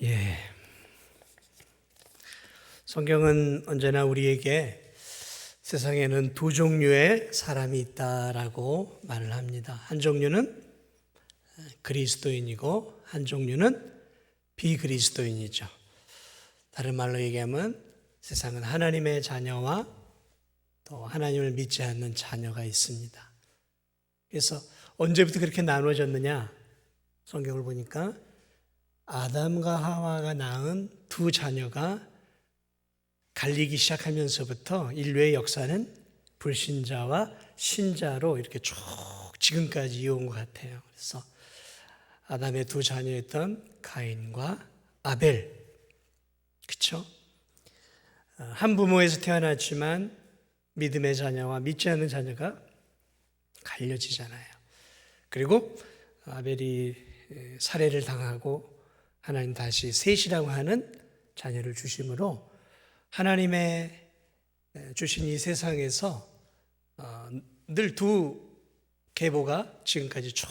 예. 성경은 언제나 우리에게 세상에는 두 종류의 사람이 있다라고 말을 합니다. 한 종류는 그리스도인이고 한 종류는 비그리스도인이죠. 다른 말로 얘기하면 세상은 하나님의 자녀와 또 하나님을 믿지 않는 자녀가 있습니다. 그래서 언제부터 그렇게 나눠졌느냐? 성경을 보니까 아담과 하와가 낳은 두 자녀가 갈리기 시작하면서부터 인류의 역사는 불신자와 신자로 이렇게 쭉 지금까지 이어온 것 같아요. 그래서 아담의 두 자녀였던 가인과 아벨, 그렇죠? 한 부모에서 태어났지만 믿음의 자녀와 믿지 않는 자녀가 갈려지잖아요. 그리고 아벨이 살해를 당하고 하나님 다시 셋이라고 하는 자녀를 주심으로 하나님의 주신 이 세상에서 늘 두 계보가 지금까지 쭉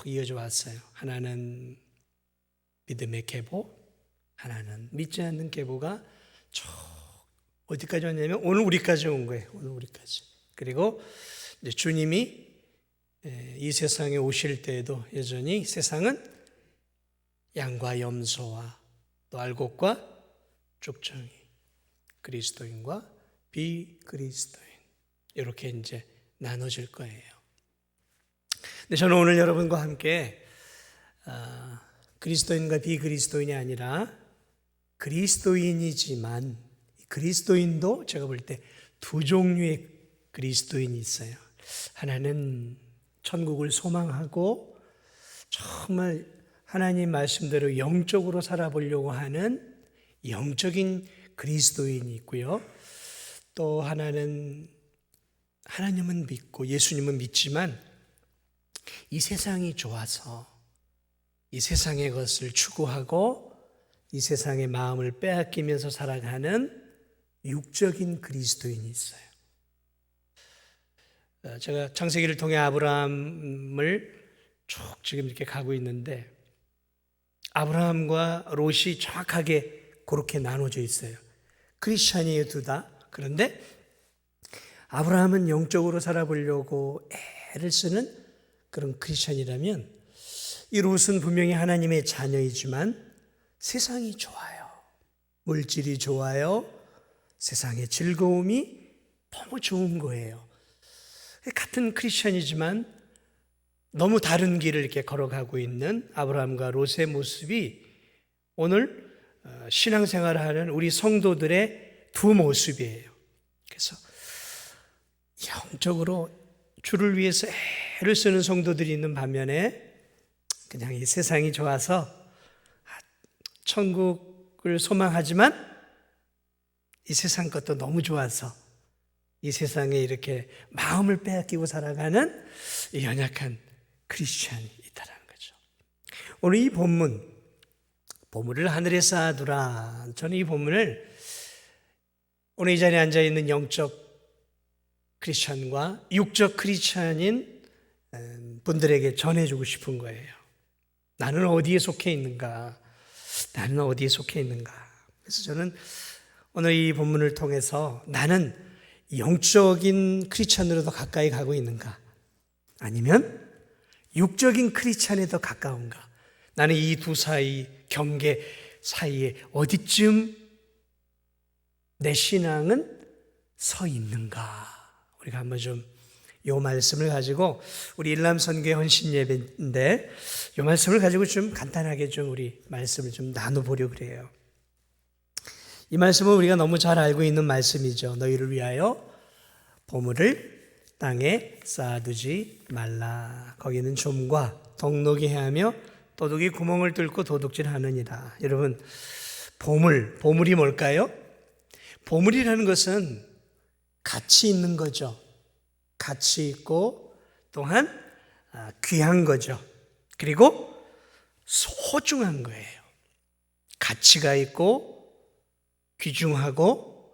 이어져 왔어요. 하나는 믿음의 계보, 하나는 믿지 않는 계보가 쭉 어디까지 왔냐면 오늘 우리까지 온 거예요. 오늘 우리까지. 그리고 이제 주님이 이 세상에 오실 때에도 여전히 세상은 양과 염소와 또 알곡과 쪽정이, 그리스도인과 비그리스도인, 이렇게 이제 나눠질 거예요. 근데 저는 오늘 여러분과 함께 그리스도인과 비그리스도인이 아니라 그리스도인이지만 그리스도인도 제가 볼 때 두 종류의 그리스도인이 있어요. 하나는 천국을 소망하고 정말 하나님 말씀대로 영적으로 살아보려고 하는 영적인 그리스도인이 있고요. 또 하나는 하나님은 믿고 예수님은 믿지만 이 세상이 좋아서 이 세상의 것을 추구하고 이 세상의 마음을 빼앗기면서 살아가는 육적인 그리스도인이 있어요. 제가 창세기를 통해 아브라함을 쭉 지금 이렇게 가고 있는데 아브라함과 롯이 정확하게 그렇게 나눠져 있어요. 크리스찬이에요, 둘 다. 그런데 아브라함은 영적으로 살아보려고 애를 쓰는 그런 크리스찬이라면 이 롯은 분명히 하나님의 자녀이지만 세상이 좋아요. 물질이 좋아요. 세상의 즐거움이 너무 좋은 거예요. 같은 크리스찬이지만 너무 다른 길을 이렇게 걸어가고 있는 아브라함과 롯의 모습이 오늘 신앙생활을 하는 우리 성도들의 두 모습이에요. 그래서 영적으로 주를 위해서 애를 쓰는 성도들이 있는 반면에 그냥 이 세상이 좋아서 천국을 소망하지만 이 세상 것도 너무 좋아서 이 세상에 이렇게 마음을 빼앗기고 살아가는 연약한 크리스찬이 있다는 거죠. 오늘 이 보물을 하늘에 쌓아두라. 저는 이 본문을 오늘 이 자리에 앉아있는 영적 크리스찬과 육적 크리스찬인 분들에게 전해주고 싶은 거예요. 나는 어디에 속해 있는가? 나는 어디에 속해 있는가? 그래서 저는 오늘 이 본문을 통해서 나는 영적인 크리스찬으로 더 가까이 가고 있는가? 아니면 육적인 크리스찬에 더 가까운가? 나는 이 두 사이 경계 사이에 어디쯤 내 신앙은 서 있는가? 우리가 한번 좀 이 말씀을 가지고 우리 일남선교회 헌신 예배인데 이 말씀을 가지고 좀 간단하게 좀 우리 말씀을 좀 나눠보려고 그래요. 이 말씀은 우리가 너무 잘 알고 있는 말씀이죠. 너희를 위하여 보물을 땅에 쌓아두지 말라. 거기는 좀과 덕록이 해하며 도둑이 구멍을 뚫고 도둑질하느니라. 여러분, 보물이 뭘까요? 보물이라는 것은 가치 있는 거죠. 가치 있고 또한 귀한 거죠. 그리고 소중한 거예요. 가치가 있고 귀중하고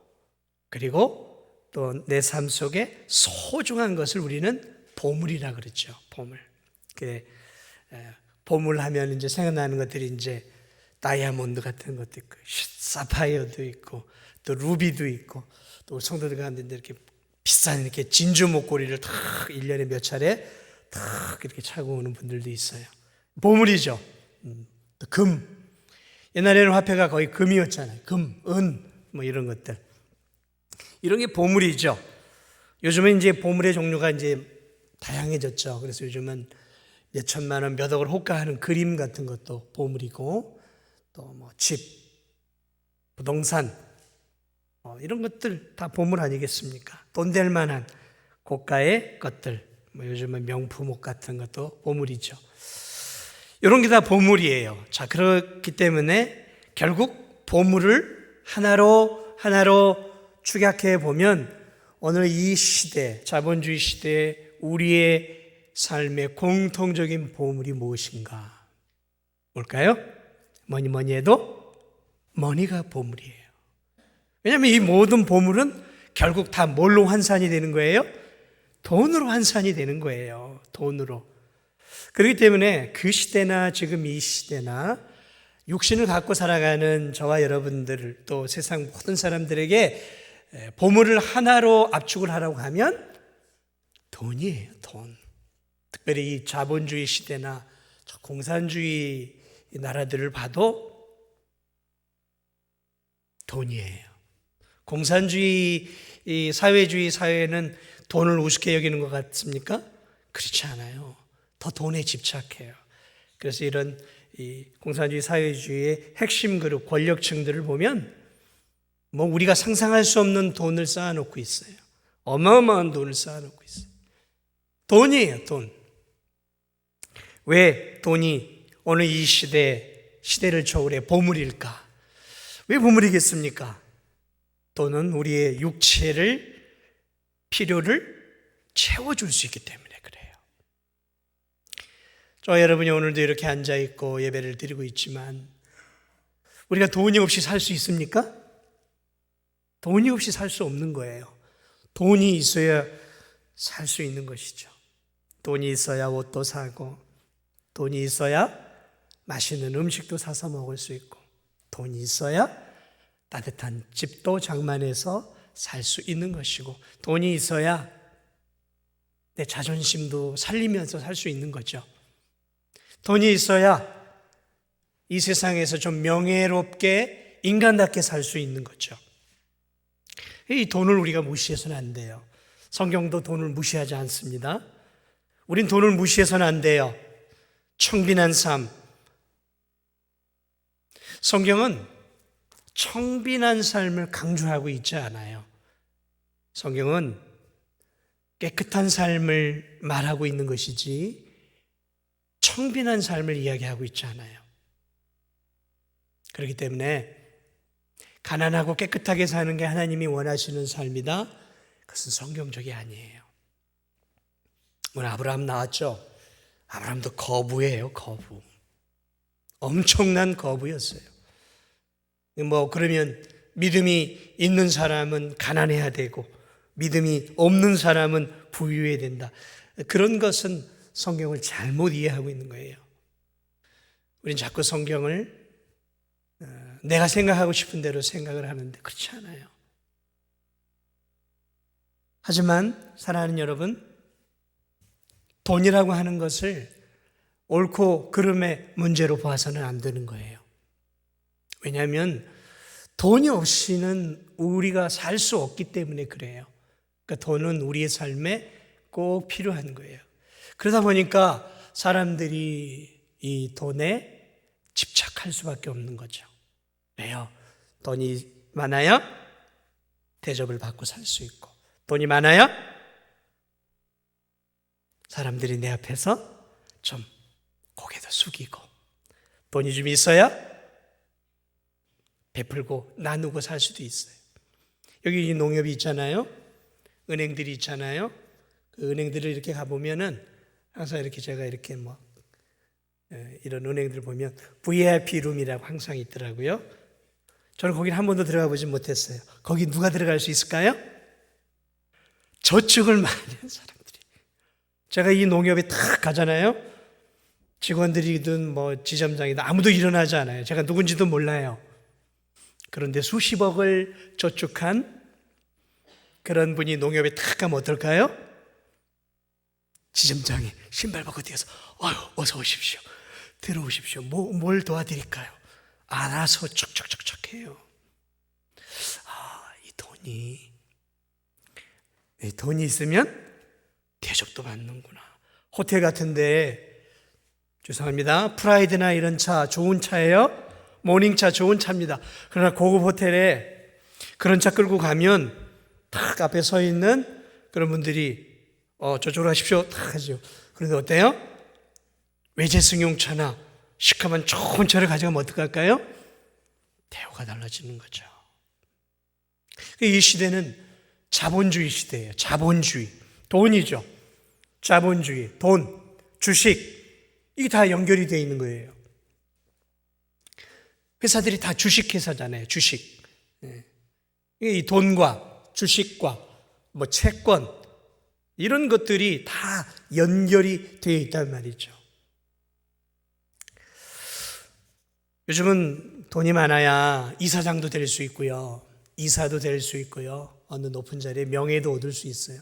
그리고 또 내 삶 속에 소중한 것을 우리는 보물이라 그러죠. 보물. 보물 하면 이제 생각나는 것들이 이제 다이아몬드 같은 것도 있고, 사파이어도 있고, 또 루비도 있고, 또 성도들 가운데 이렇게 비싼 이렇게 진주 목걸이를 탁 1년에 몇 차례 탁 이렇게 차고 오는 분들도 있어요. 보물이죠. 또 금. 옛날에는 화폐가 거의 금이었잖아요. 금, 은, 뭐 이런 것들. 이런 게 보물이죠. 요즘은 이제 보물의 종류가 이제 다양해졌죠. 그래서 요즘은 몇 천만 원, 몇 억을 호가하는 그림 같은 것도 보물이고, 또 뭐 집, 부동산, 이런 것들 다 보물 아니겠습니까? 돈 될 만한 고가의 것들, 뭐 요즘은 명품 옷 같은 것도 보물이죠. 이런 게 다 보물이에요. 자, 그렇기 때문에 결국 보물을 하나로 축약해 보면 오늘 이 시대, 자본주의 시대에 우리의 삶의 공통적인 보물이 무엇인가? 뭘까요? 뭐니 해도 머니가 보물이에요. 왜냐하면 이 모든 보물은 결국 다 뭘로 환산이 되는 거예요? 돈으로 환산이 되는 거예요. 돈으로. 그렇기 때문에 그 시대나 지금 이 시대나 육신을 갖고 살아가는 저와 여러분들, 또 세상 모든 사람들에게 보물을 하나로 압축을 하라고 하면 돈이에요. 돈. 특별히 이 자본주의 시대나 공산주의 나라들을 봐도 돈이에요. 공산주의 사회주의 사회는 돈을 우습게 여기는 것 같습니까? 그렇지 않아요. 더 돈에 집착해요. 그래서 이런 이 공산주의 사회주의의 핵심 그룹 권력층들을 보면 뭐 우리가 상상할 수 없는 돈을 쌓아놓고 있어요. 어마어마한 돈을 쌓아놓고 있어요. 돈이에요, 돈. 왜 돈이 오늘 이 시대를 초월해 보물일까? 왜 보물이겠습니까? 돈은 우리의 필요를 채워줄 수 있기 때문에 그래요. 저 여러분이 오늘도 이렇게 앉아있고 예배를 드리고 있지만 우리가 돈이 없이 살 수 있습니까? 돈이 없이 살 수 없는 거예요. 돈이 있어야 살 수 있는 것이죠. 돈이 있어야 옷도 사고, 돈이 있어야 맛있는 음식도 사서 먹을 수 있고, 돈이 있어야 따뜻한 집도 장만해서 살 수 있는 것이고, 돈이 있어야 내 자존심도 살리면서 살 수 있는 거죠. 돈이 있어야 이 세상에서 좀 명예롭게 인간답게 살 수 있는 거죠. 이 돈을 우리가 무시해서는 안 돼요. 성경도 돈을 무시하지 않습니다. 우린 돈을 무시해서는 안 돼요. 청빈한 삶. 성경은 청빈한 삶을 강조하고 있지 않아요. 성경은 깨끗한 삶을 말하고 있는 것이지 청빈한 삶을 이야기하고 있지 않아요. 그렇기 때문에 가난하고 깨끗하게 사는 게 하나님이 원하시는 삶이다? 그것은 성경적이 아니에요. 오늘 아브라함 나왔죠? 아브라함도 거부예요, 거부. 엄청난 거부였어요. 그러면 믿음이 있는 사람은 가난해야 되고 믿음이 없는 사람은 부유해야 된다. 그런 것은 성경을 잘못 이해하고 있는 거예요. 우린 자꾸 성경을 내가 생각하고 싶은 대로 생각을 하는데 그렇지 않아요. 하지만 사랑하는 여러분, 돈이라고 하는 것을 옳고 그름의 문제로 봐서는 안 되는 거예요. 왜냐하면 돈이 없이는 우리가 살 수 없기 때문에 그래요. 그러니까 돈은 우리의 삶에 꼭 필요한 거예요. 그러다 보니까 사람들이 이 돈에 집착할 수밖에 없는 거죠. 왜요? 돈이 많아야 대접을 받고 살 수 있고, 돈이 많아야 사람들이 내 앞에서 좀 고개도 숙이고, 돈이 좀 있어야 베풀고 나누고 살 수도 있어요. 여기 농협이 있잖아요. 은행들이 있잖아요. 그 은행들을 이렇게 가보면은 항상 이렇게 제가 이렇게 이런 은행들 보면 VIP 룸이라고 항상 있더라고요. 저는 거기는 한 번도 들어가 보지 못했어요. 거기 누가 들어갈 수 있을까요? 저축을 많이 한 사람들이. 제가 이 농협에 탁 가잖아요. 직원들이든 뭐 지점장이든 아무도 일어나지 않아요. 제가 누군지도 몰라요. 그런데 수십억을 저축한 그런 분이 농협에 탁 가면 어떨까요? 지점장이 신발 벗고 뛰어서 어서 오십시오. 들어오십시오. 뭘 도와드릴까요? 알아서 척척척척 해요. 이 돈이 있으면 대접도 받는구나. 호텔 같은데 죄송합니다. 프라이드나 이런 차 좋은 차예요. 모닝차 좋은 차입니다. 그러나 고급 호텔에 그런 차 끌고 가면 딱 앞에 서 있는 그런 분들이 저쪽으로 가십시오. 딱 하죠. 그런데 어때요? 외제 승용차나 시커먼 좋은 차를 가져가면 어떡할까요? 대우가 달라지는 거죠. 이 시대는 자본주의 시대예요. 자본주의. 돈이죠. 자본주의, 돈, 주식 이게 다 연결이 되어 있는 거예요. 회사들이 다 주식회사잖아요. 주식. 이 돈과 주식과 뭐 채권 이런 것들이 다 연결이 되어 있단 말이죠. 요즘은 돈이 많아야 이사장도 될 수 있고요. 이사도 될 수 있고요. 어느 높은 자리에 명예도 얻을 수 있어요.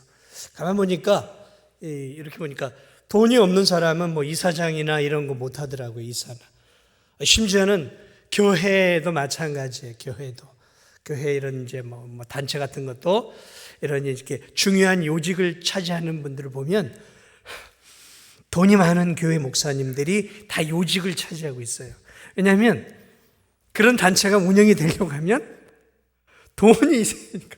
가만 보니까 이렇게 보니까 돈이 없는 사람은 뭐 이사장이나 이런 거 못 하더라고요. 이사나. 심지어는 교회도 마찬가지예요. 교회 이런 이제 뭐 단체 같은 것도 이런 이렇게 중요한 요직을 차지하는 분들을 보면 돈이 많은 교회 목사님들이 다 요직을 차지하고 있어요. 왜냐하면 그런 단체가 운영이 되려고 하면 돈이 있으니까.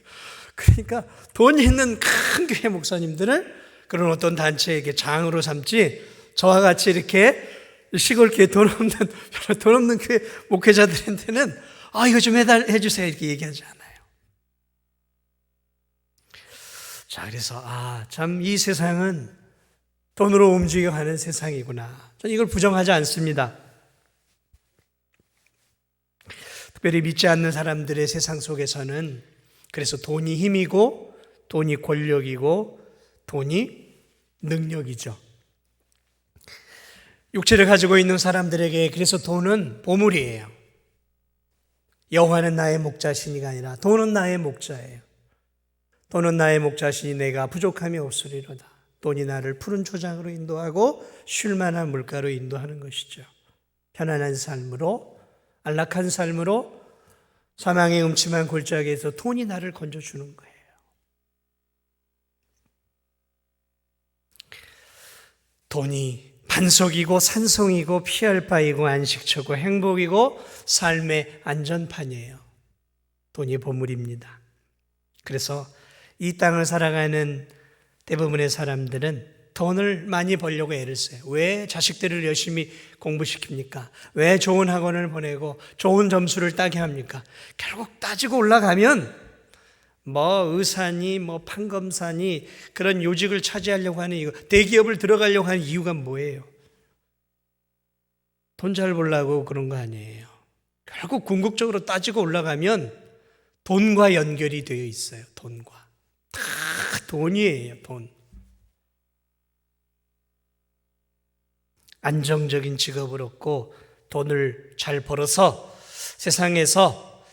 그러니까 돈이 있는 큰 교회 목사님들은 그런 어떤 단체에게 장으로 삼지 저와 같이 이렇게 시골 교회 돈 없는 교회 목회자들한테는 이거 좀 해주세요 이렇게 얘기하지 않아요. 자, 그래서 참 이 세상은 돈으로 움직여가는 세상이구나. 저는 이걸 부정하지 않습니다. 특별히 믿지 않는 사람들의 세상 속에서는 그래서 돈이 힘이고 돈이 권력이고 돈이 능력이죠. 육체를 가지고 있는 사람들에게 그래서 돈은 보물이에요. 여호와는 나의 목자시니가 아니라 돈은 나의 목자예요. 돈은 나의 목자시니 내가 부족함이 없으리로다. 돈이 나를 푸른 초장으로 인도하고 쉴 만한 물가로 인도하는 것이죠. 편안한 삶으로, 안락한 삶으로, 사망의 음침한 골짜기에서 돈이 나를 건져주는 거예요. 돈이 반석이고 산성이고 피할 바이고 안식처고 행복이고 삶의 안전판이에요. 돈이 보물입니다. 그래서 이 땅을 살아가는 대부분의 사람들은 돈을 많이 벌려고 애를 써요. 왜 자식들을 열심히 공부시킵니까? 왜 좋은 학원을 보내고 좋은 점수를 따게 합니까? 결국 따지고 올라가면 뭐 의사니 뭐 판검사니 그런 요직을 차지하려고 하는 이유, 대기업을 들어가려고 하는 이유가 뭐예요? 돈 잘 벌려고 그런 거 아니에요. 결국 궁극적으로 따지고 올라가면 돈과 연결이 되어 있어요. 돈과. 다 돈이에요. 돈. 안정적인 직업을 얻고 돈을 잘 벌어서 세상에서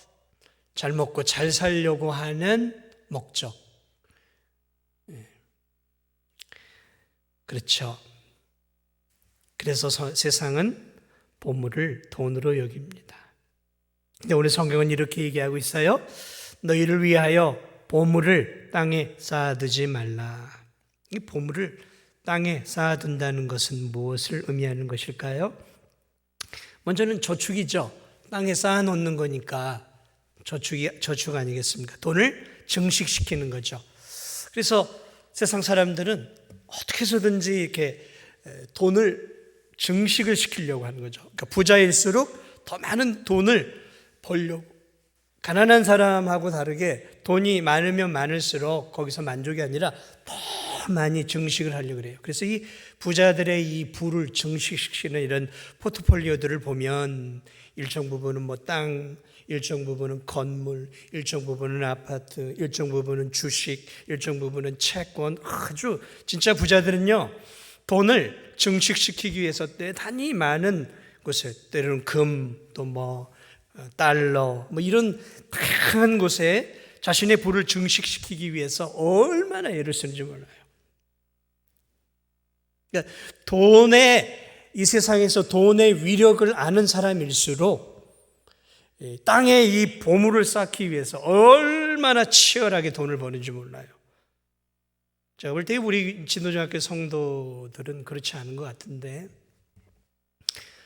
잘 먹고 잘 살려고 하는 목적. 그렇죠. 그래서 세상은 보물을 돈으로 여깁니다. 근데 오늘 성경은 이렇게 얘기하고 있어요. 너희를 위하여 보물을 땅에 쌓아두지 말라. 이 보물을 땅에 쌓아둔다는 것은 무엇을 의미하는 것일까요? 먼저는 저축이죠. 땅에 쌓아놓는 거니까 저축 아니겠습니까? 돈을 증식시키는 거죠. 그래서 세상 사람들은 어떻게 해서든지 이렇게 돈을 증식을 시키려고 하는 거죠. 그러니까 부자일수록 더 많은 돈을 벌려고. 가난한 사람하고 다르게 돈이 많으면 많을수록 거기서 만족이 아니라 더 많이 증식을 하려고 그래요. 그래서 이 부자들의 이 부를 증식시키는 이런 포트폴리오들을 보면 일정 부분은 뭐 땅, 일정 부분은 건물, 일정 부분은 아파트, 일정 부분은 주식, 일정 부분은 채권. 아주 진짜 부자들은요 돈을 증식시키기 위해서 대단히 많은 곳에, 때로는 금, 또 뭐 달러, 뭐 이런 다양한 곳에 자신의 부를 증식시키기 위해서 얼마나 애를 쓰는지 몰라요. 그러니까 이 세상에서 돈의 위력을 아는 사람일수록 땅에 이 보물을 쌓기 위해서 얼마나 치열하게 돈을 버는지 몰라요. 제가 볼 때 우리 진도중학교 성도들은 그렇지 않은 것 같은데,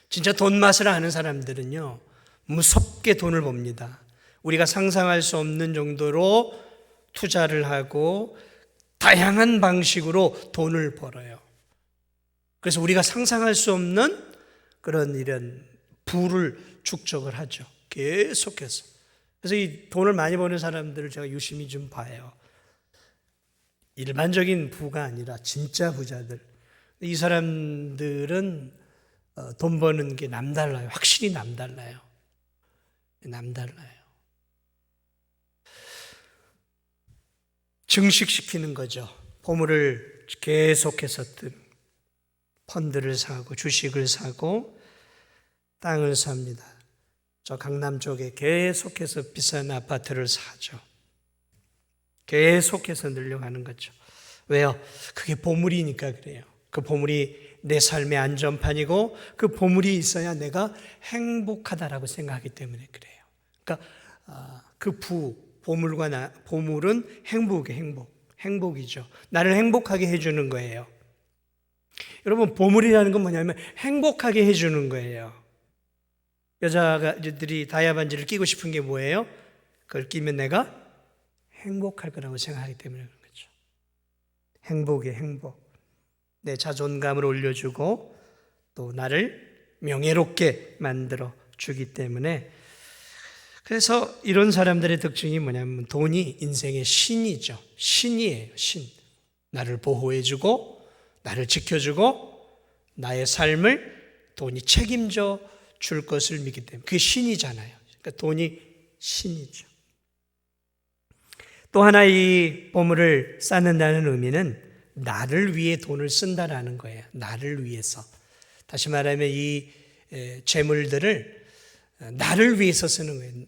진짜 돈 맛을 아는 사람들은요, 무섭게 돈을 법니다. 우리가 상상할 수 없는 정도로 투자를 하고 다양한 방식으로 돈을 벌어요. 그래서 우리가 상상할 수 없는 그런 이런 부를 축적을 하죠. 계속해서. 그래서 이 돈을 많이 버는 사람들을 제가 유심히 좀 봐요. 일반적인 부가 아니라 진짜 부자들. 이 사람들은 돈 버는 게 남달라요. 확실히 남달라요. 남달라요. 증식시키는 거죠. 보물을 계속해서 펀드를 사고 주식을 사고 땅을 삽니다. 저 강남 쪽에 계속해서 비싼 아파트를 사죠. 계속해서 늘려가는 거죠. 왜요? 그게 보물이니까 그래요. 그 보물이 내 삶의 안전판이고 그 보물이 있어야 내가 행복하다라고 생각하기 때문에 그래요. 그러니까 그 보물은 행복이죠. 나를 행복하게 해주는 거예요. 여러분, 보물이라는 건 뭐냐면 행복하게 해주는 거예요. 여자들이 다이아 반지를 끼고 싶은 게 뭐예요? 그걸 끼면 내가 행복할 거라고 생각하기 때문에 그런 거죠. 행복이에요, 행복. 내 자존감을 올려주고 또 나를 명예롭게 만들어 주기 때문에, 그래서 이런 사람들의 특징이 뭐냐면 돈이 인생의 신이죠. 신이에요, 신. 나를 보호해주고 나를 지켜주고 나의 삶을 돈이 책임져 줄 것을 믿기 때문에 그게 신이잖아요. 그러니까 돈이 신이죠. 또 하나 이 보물을 쌓는다는 의미는 나를 위해 돈을 쓴다라는 거예요. 나를 위해서. 다시 말하면 이 재물들을 나를 위해서 쓰는 거예요.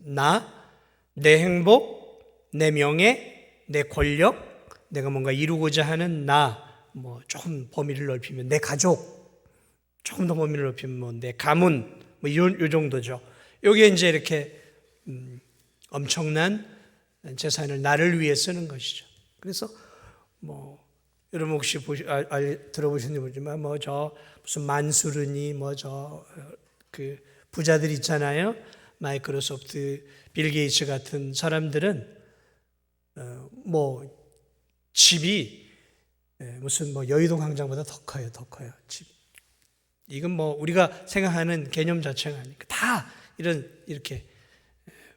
내 행복, 내 명예, 내 권력, 내가 뭔가 이루고자 하는 뭐 조금 범위를 넓히면 내 가족, 조금 더 범위를 넓히면 뭐 내 가문, 뭐 요 정도죠. 여기에 이제 이렇게 엄청난 재산을 나를 위해 쓰는 것이죠. 그래서 뭐 여러분 혹시 들어보셨는지 모르지만 뭐 저 무슨 만수르니 뭐 저 그 부자들 있잖아요. 마이크로소프트, 빌 게이츠 같은 사람들은 뭐 집이 무슨 뭐 여의도 광장보다 더 커요. 집. 이건 뭐 우리가 생각하는 개념 자체가 아니니까 다 이렇게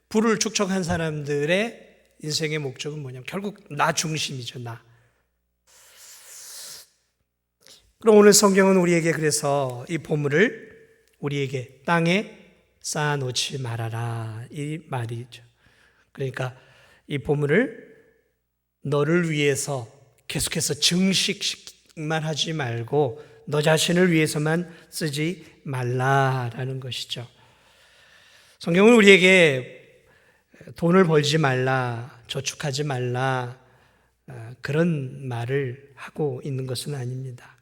부를 축적한 사람들의 인생의 목적은 뭐냐면 결국 나 중심이죠. 나. 그럼 오늘 성경은 우리에게 그래서 이 보물을 우리에게 땅에 쌓아놓지 말아라 이 말이죠. 그러니까 이 보물을 너를 위해서 계속해서 증식만 하지 말고 너 자신을 위해서만 쓰지 말라라는 것이죠. 성경은 우리에게 돈을 벌지 말라, 저축하지 말라 그런 말을 하고 있는 것은 아닙니다.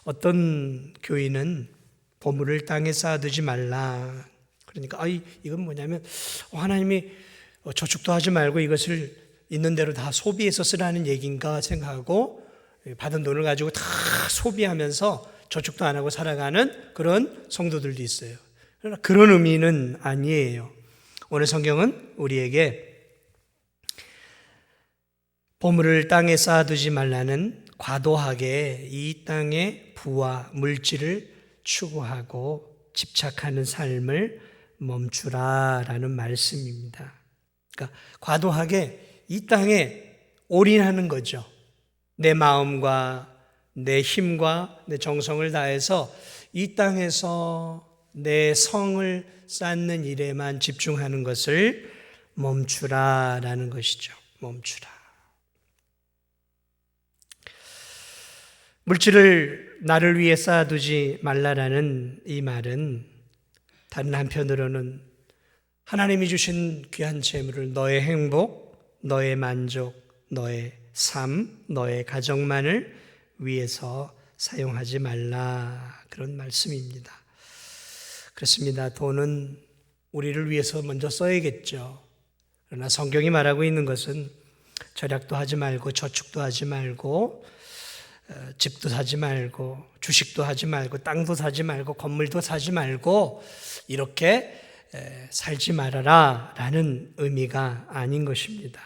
어떤 교인은 보물을 땅에 쌓아두지 말라. 그러니까 이건 뭐냐면 하나님이 저축도 하지 말고 이것을 있는 대로 다 소비해서 쓰라는 얘기인가 생각하고 받은 돈을 가지고 다 소비하면서 저축도 안 하고 살아가는 그런 성도들도 있어요. 그러나 그런 의미는 아니에요. 오늘 성경은 우리에게 보물을 땅에 쌓아두지 말라는 과도하게 이 땅의 부와 물질을 추구하고 집착하는 삶을 멈추라라는 말씀입니다. 그러니까 과도하게 이 땅에 올인하는 거죠. 내 마음과 내 힘과 내 정성을 다해서 이 땅에서 내 성을 쌓는 일에만 집중하는 것을 멈추라라는 것이죠. 멈추라. 물질을 나를 위해 쌓아두지 말라라는 이 말은 다른 한편으로는 하나님이 주신 귀한 재물을 너의 행복, 너의 만족, 너의 삶, 너의 가정만을 위해서 사용하지 말라, 그런 말씀입니다. 그렇습니다. 돈은 우리를 위해서 먼저 써야겠죠. 그러나 성경이 말하고 있는 것은 절약도 하지 말고 저축도 하지 말고 집도 사지 말고 주식도 하지 말고 땅도 사지 말고 건물도 사지 말고 이렇게 살지 말아라 라는 의미가 아닌 것입니다.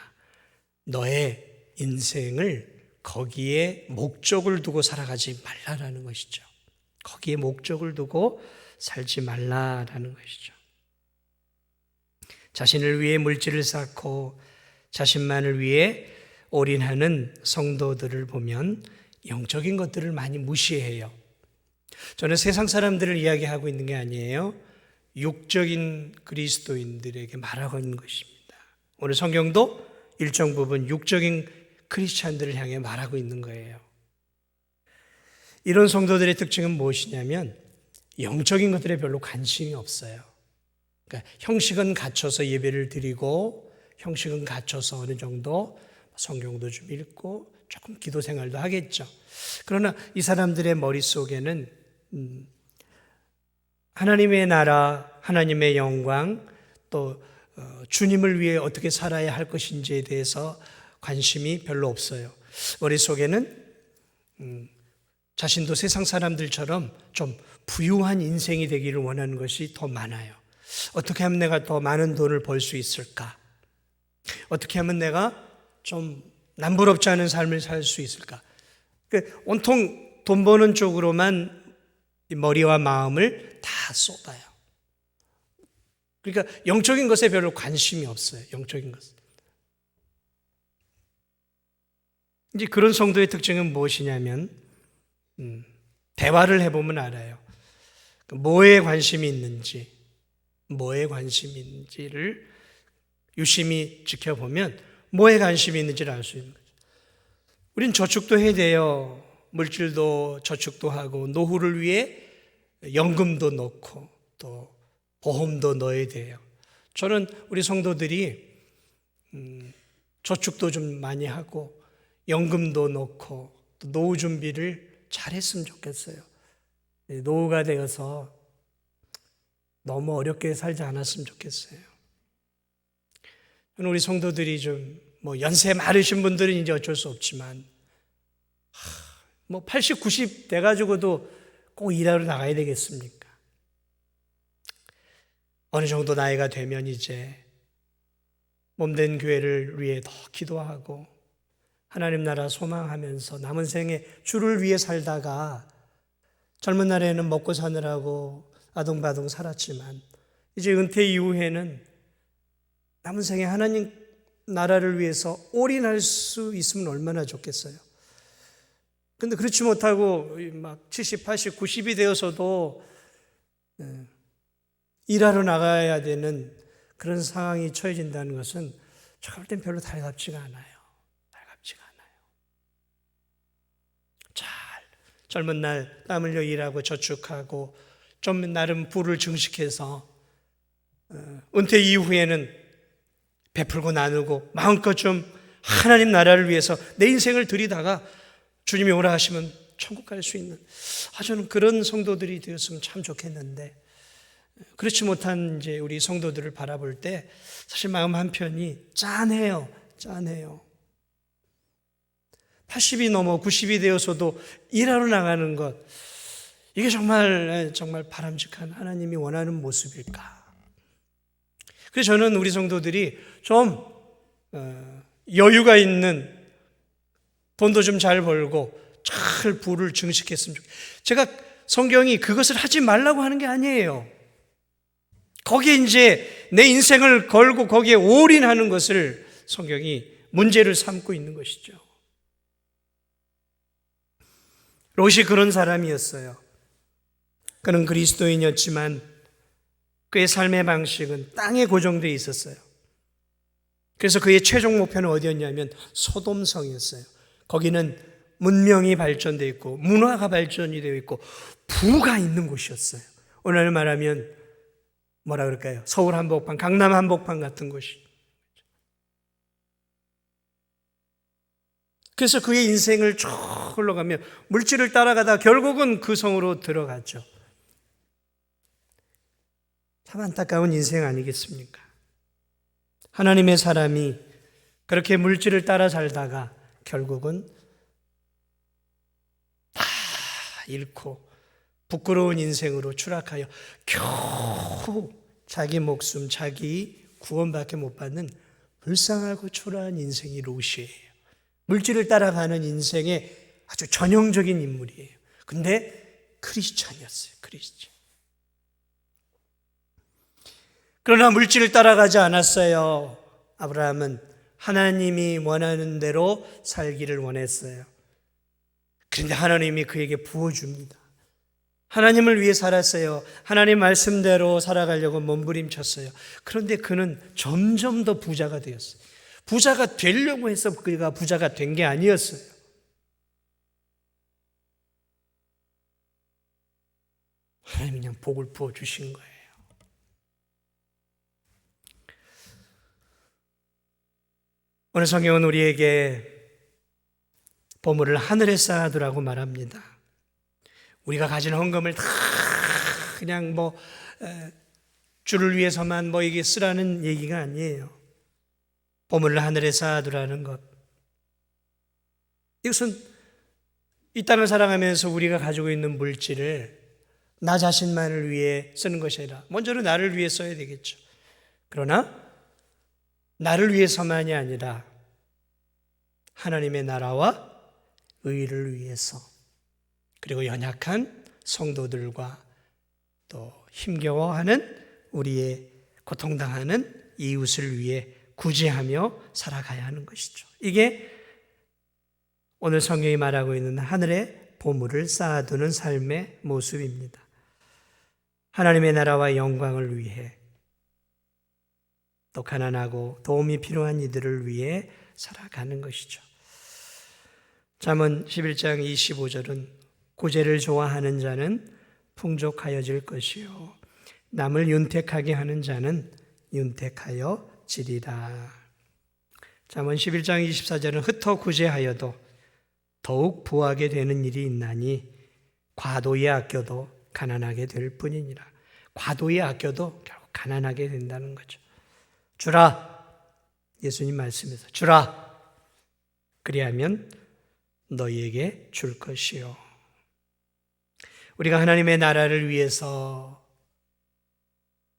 너의 인생을 거기에 목적을 두고 살아가지 말라라는 것이죠. 거기에 목적을 두고 살지 말라라는 것이죠. 자신을 위해 물질을 쌓고 자신만을 위해 올인하는 성도들을 보면 영적인 것들을 많이 무시해요. 저는 세상 사람들을 이야기하고 있는 게 아니에요. 육적인 그리스도인들에게 말하고 있는 것입니다. 오늘 성경도 일정 부분 육적인 크리스찬들을 향해 말하고 있는 거예요. 이런 성도들의 특징은 무엇이냐면 영적인 것들에 별로 관심이 없어요. 그러니까 형식은 갖춰서 예배를 드리고 형식은 갖춰서 어느 정도 성경도 좀 읽고 조금 기도 생활도 하겠죠. 그러나 이 사람들의 머릿속에는 하나님의 나라, 하나님의 영광, 또 주님을 위해 어떻게 살아야 할 것인지에 대해서 관심이 별로 없어요. 머릿속에는 자신도 세상 사람들처럼 좀 부유한 인생이 되기를 원하는 것이 더 많아요. 어떻게 하면 내가 더 많은 돈을 벌 수 있을까? 어떻게 하면 내가 좀 남부럽지 않은 삶을 살 수 있을까? 온통 돈 버는 쪽으로만 머리와 마음을 다 쏟아요. 그러니까 영적인 것에 별로 관심이 없어요. 영적인 것. 이제 그런 성도의 특징은 무엇이냐면 대화를 해보면 알아요. 뭐에 관심이 있는지, 뭐에 관심이 있는지를 유심히 지켜보면 뭐에 관심이 있는지를 알 수 있는 거죠. 우린 저축도 해야 돼요. 물질도 저축도 하고 노후를 위해 연금도 넣고 또 보험도 넣어야 돼요. 저는 우리 성도들이 저축도 좀 많이 하고 연금도 넣고 또 노후 준비를 잘했으면 좋겠어요. 노후가 되어서 너무 어렵게 살지 않았으면 좋겠어요. 우리 성도들이 좀 연세 많으신 분들은 이제 어쩔 수 없지만 80, 90 돼가지고도 꼭 일하러 나가야 되겠습니까? 어느 정도 나이가 되면 이제 몸된 교회를 위해 더 기도하고 하나님 나라 소망하면서 남은 생에 주를 위해 살다가 젊은 날에는 먹고 사느라고 아둥바둥 살았지만 이제 은퇴 이후에는 남은 생에 하나님 나라를 위해서 올인할 수 있으면 얼마나 좋겠어요. 근데 그렇지 못하고 막 70, 80, 90이 되어서도 일하러 나가야 되는 그런 상황이 처해진다는 것은 제가 볼 땐 별로 달갑지가 않아요. 달갑지가 않아요. 잘 젊은 날 땀 흘려 일하고 저축하고 좀 나름 부를 증식해서 은퇴 이후에는 베풀고 나누고 마음껏 좀 하나님 나라를 위해서 내 인생을 들이다가 주님이 오라 하시면 천국 갈 수 있는 저는 그런 성도들이 되었으면 참 좋겠는데 그렇지 못한 이제 우리 성도들을 바라볼 때 사실 마음 한편이 짠해요. 짠해요. 80이 넘어 90이 되어서도 일하러 나가는 것 이게 정말 바람직한 하나님이 원하는 모습일까? 그래서 저는 우리 성도들이 좀 여유가 있는 돈도 좀 잘 벌고 잘 부를 증식했으면 좋겠어요. 제가 성경이 그것을 하지 말라고 하는 게 아니에요. 거기에 이제 내 인생을 걸고 거기에 올인하는 것을 성경이 문제를 삼고 있는 것이죠. 롯이 그런 사람이었어요. 그는 그리스도인이었지만 그의 삶의 방식은 땅에 고정되어 있었어요. 그래서 그의 최종 목표는 어디였냐면 소돔성이었어요. 거기는 문명이 발전되어 있고 문화가 발전이 되어 있고 부가 있는 곳이었어요. 오늘 말하면 뭐라 그럴까요? 서울 한복판, 강남 한복판 같은 곳이. 그래서 그의 인생을 쭉 흘러가며 물질을 따라가다 결국은 그 성으로 들어갔죠. 참 안타까운 인생 아니겠습니까? 하나님의 사람이 그렇게 물질을 따라 살다가 결국은 다 잃고 부끄러운 인생으로 추락하여 겨우 자기 목숨, 자기 구원밖에 못 받는 불쌍하고 초라한 인생이 롯이에요. 물질을 따라가는 인생의 아주 전형적인 인물이에요. 근데 크리스찬이었어요. 크리스찬. 그러나 물질을 따라가지 않았어요. 아브라함은 하나님이 원하는 대로 살기를 원했어요. 그런데 하나님이 그에게 부어줍니다. 하나님을 위해 살았어요. 하나님 말씀대로 살아가려고 몸부림쳤어요. 그런데 그는 점점 더 부자가 되었어요. 부자가 되려고 해서 그가 부자가 된 게 아니었어요. 하나님이 그냥 복을 부어주신 거예요. 오늘 성경은 우리에게 보물을 하늘에 쌓아두라고 말합니다. 우리가 가진 헌금을 다 그냥 주를 위해서만 이게 쓰라는 얘기가 아니에요. 보물을 하늘에 쌓아두라는 것. 이것은 이 땅을 살아가면서 우리가 가지고 있는 물질을 나 자신만을 위해 쓰는 것이 아니라 먼저는 나를 위해 써야 되겠죠. 그러나 나를 위해서만이 아니라 하나님의 나라와 의를 위해서, 그리고 연약한 성도들과 또 힘겨워하는 우리의 고통당하는 이웃을 위해 구제하며 살아가야 하는 것이죠. 이게 오늘 성경이 말하고 있는 하늘에 보물을 쌓아두는 삶의 모습입니다. 하나님의 나라와 영광을 위해, 또 가난하고 도움이 필요한 이들을 위해 살아가는 것이죠. 잠언 11장 25절은 구제를 좋아하는 자는 풍족하여질 것이요 남을 윤택하게 하는 자는 윤택하여 지리라. 잠언 11장 24절은 흩어 구제하여도 더욱 부하게 되는 일이 있나니 과도히 아껴도 가난하게 될 뿐이니라. 과도히 아껴도 결국 가난하게 된다는 거죠. 주라. 예수님 말씀에서 주라. 그리하면 너희에게 줄 것이요. 우리가 하나님의 나라를 위해서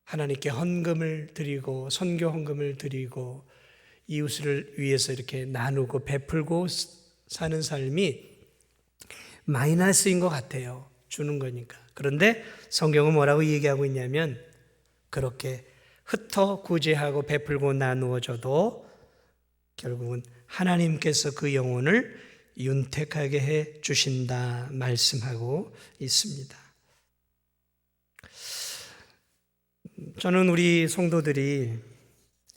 하나님께 헌금을 드리고 선교 헌금을 드리고 이웃을 위해서 이렇게 나누고 베풀고 사는 삶이 마이너스인 것 같아요. 주는 거니까. 그런데 성경은 뭐라고 얘기하고 있냐면 그렇게 흩어 구제하고 베풀고 나누어져도 결국은 하나님께서 그 영혼을 윤택하게 해 주신다 말씀하고 있습니다. 저는 우리 성도들이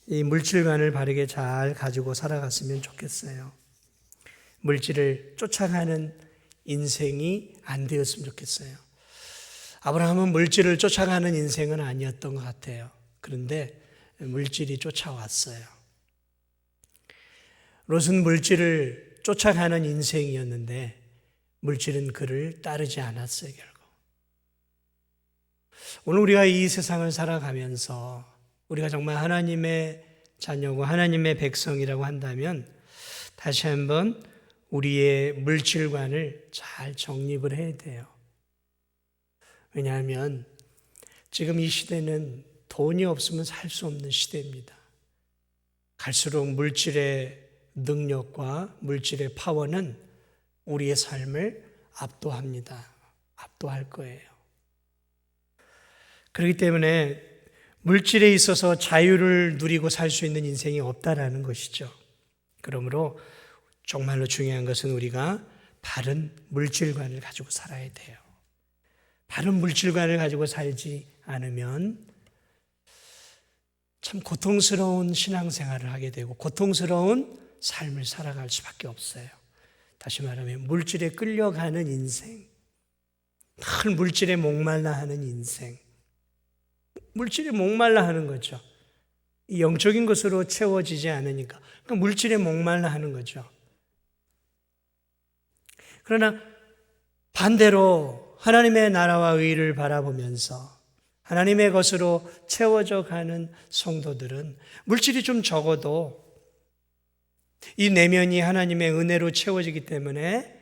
이 물질관을 바르게 잘 가지고 살아갔으면 좋겠어요. 물질을 쫓아가는 인생이 안 되었으면 좋겠어요. 아브라함은 물질을 쫓아가는 인생은 아니었던 것 같아요. 그런데 물질이 쫓아왔어요. 롯은 물질을 쫓아가는 인생이었는데 물질은 그를 따르지 않았어요, 결국. 오늘 우리가 이 세상을 살아가면서 우리가 정말 하나님의 자녀고 하나님의 백성이라고 한다면 다시 한번 우리의 물질관을 잘 정립을 해야 돼요. 왜냐하면 지금 이 시대는 돈이 없으면 살 수 없는 시대입니다. 갈수록 물질의 능력과 물질의 파워는 우리의 삶을 압도합니다. 압도할 거예요. 그렇기 때문에 물질에 있어서 자유를 누리고 살 수 있는 인생이 없다라는 것이죠. 그러므로 정말로 중요한 것은 우리가 바른 물질관을 가지고 살아야 돼요. 바른 물질관을 가지고 살지 않으면 참 고통스러운 신앙생활을 하게 되고 고통스러운 삶을 살아갈 수밖에 없어요. 다시 말하면 물질에 끌려가는 인생, 늘 물질에 목말라 하는 인생, 물질에 목말라 하는 거죠. 이 영적인 것으로 채워지지 않으니까 그러니까 물질에 목말라 하는 거죠. 그러나 반대로 하나님의 나라와 의를 바라보면서 하나님의 것으로 채워져 가는 성도들은 물질이 좀 적어도 이 내면이 하나님의 은혜로 채워지기 때문에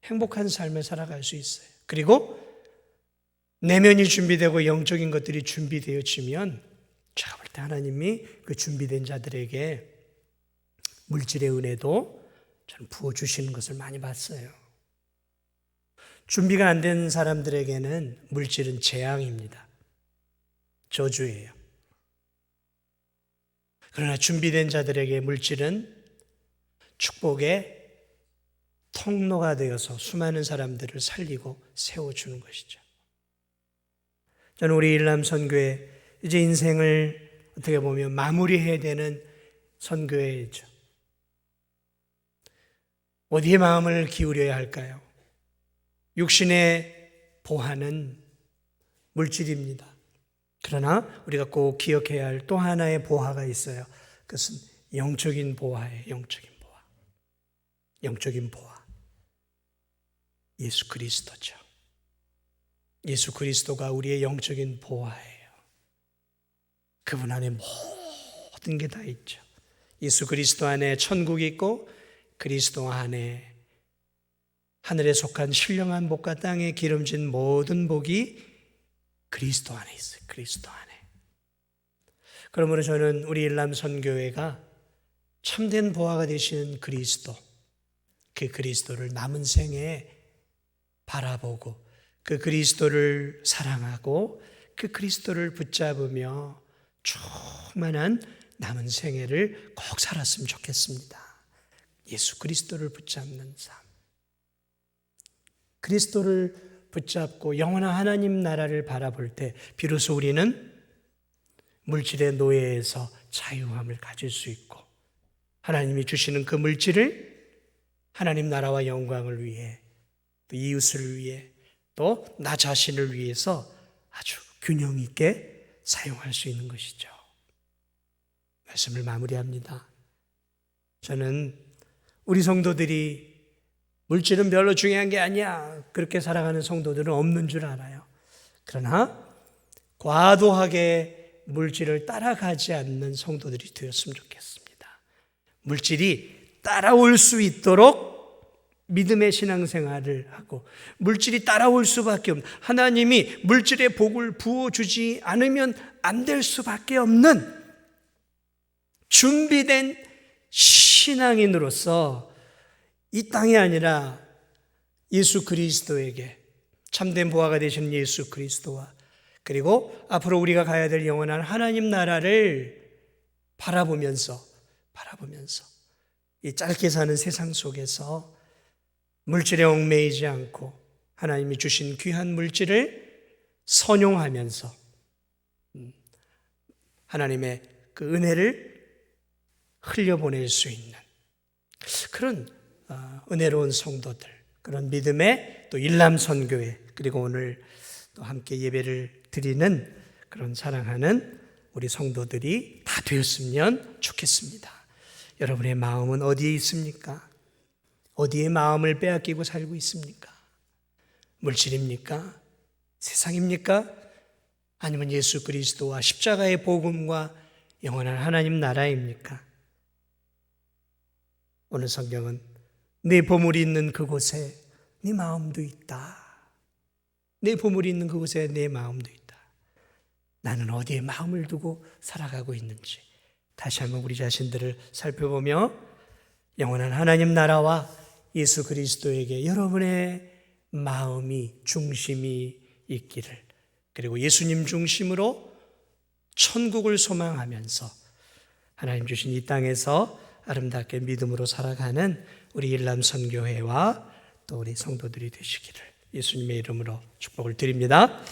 행복한 삶을 살아갈 수 있어요. 그리고 내면이 준비되고 영적인 것들이 준비되어지면 제가 볼 때 하나님이 그 준비된 자들에게 물질의 은혜도 저는 부어주시는 것을 많이 봤어요. 준비가 안 된 사람들에게는 물질은 재앙입니다. 저주예요. 그러나 준비된 자들에게 물질은 축복의 통로가 되어서 수많은 사람들을 살리고 세워주는 것이죠. 저는 우리 일남 선교회 이제 인생을 어떻게 보면 마무리해야 되는 선교회죠. 어디에 마음을 기울여야 할까요? 육신의 보화는 물질입니다. 그러나 우리가 꼭 기억해야 할 또 하나의 보화가 있어요. 그것은 영적인 보화예요. 영적인 보화. 영적인 보화. 예수 그리스도죠. 예수 그리스도가 우리의 영적인 보화예요. 그분 안에 모든 게 다 있죠. 예수 그리스도 안에 천국이 있고 그리스도 안에 하늘에 속한 신령한 복과 땅에 기름진 모든 복이 그리스도 안에 있어요. 그리스도 안에. 그러므로 저는 우리 일남 선교회가 참된 보화가 되시는 그리스도, 그 그리스도를 남은 생에 바라보고 그 그리스도를 사랑하고 그 그리스도를 붙잡으며 충만한 남은 생애를 꼭 살았으면 좋겠습니다. 예수 그리스도를 붙잡는 삶. 그리스도를 붙잡고 영원한 하나님 나라를 바라볼 때 비로소 우리는 물질의 노예에서 자유함을 가질 수 있고 하나님이 주시는 그 물질을 하나님 나라와 영광을 위해 또 이웃을 위해 또 나 자신을 위해서 아주 균형 있게 사용할 수 있는 것이죠. 말씀을 마무리합니다. 저는 우리 성도들이 물질은 별로 중요한 게 아니야 그렇게 살아가는 성도들은 없는 줄 알아요. 그러나 과도하게 물질을 따라가지 않는 성도들이 되었으면 좋겠습니다. 물질이 따라올 수 있도록 믿음의 신앙생활을 하고 물질이 따라올 수밖에 없는 하나님이 물질의 복을 부어주지 않으면 안 될 수밖에 없는 준비된 신앙인으로서 이 땅이 아니라 예수 그리스도에게 참된 보화가 되신 예수 그리스도와 그리고 앞으로 우리가 가야 될 영원한 하나님 나라를 바라보면서 이 짧게 사는 세상 속에서 물질에 얽매이지 않고 하나님이 주신 귀한 물질을 선용하면서 하나님의 그 은혜를 흘려보낼 수 있는 그런 은혜로운 성도들, 그런 믿음의 또 일남 선교회, 그리고 오늘 또 함께 예배를 드리는 그런 사랑하는 우리 성도들이 다 되었으면 좋겠습니다. 여러분의 마음은 어디에 있습니까? 어디에 마음을 빼앗기고 살고 있습니까? 물질입니까? 세상입니까? 아니면 예수 그리스도와 십자가의 복음과 영원한 하나님 나라입니까? 오늘 성경은 내 보물이 있는 그곳에 네 마음도 있다. 내 보물이 있는 그곳에 내 마음도 있다. 나는 어디에 마음을 두고 살아가고 있는지 다시 한번 우리 자신들을 살펴보며 영원한 하나님 나라와 예수 그리스도에게 여러분의 마음이 중심이 있기를, 그리고 예수님 중심으로 천국을 소망하면서 하나님 주신 이 땅에서 아름답게 믿음으로 살아가는 우리 일남 선교회와 또 우리 성도들이 되시기를 예수님의 이름으로 축복을 드립니다.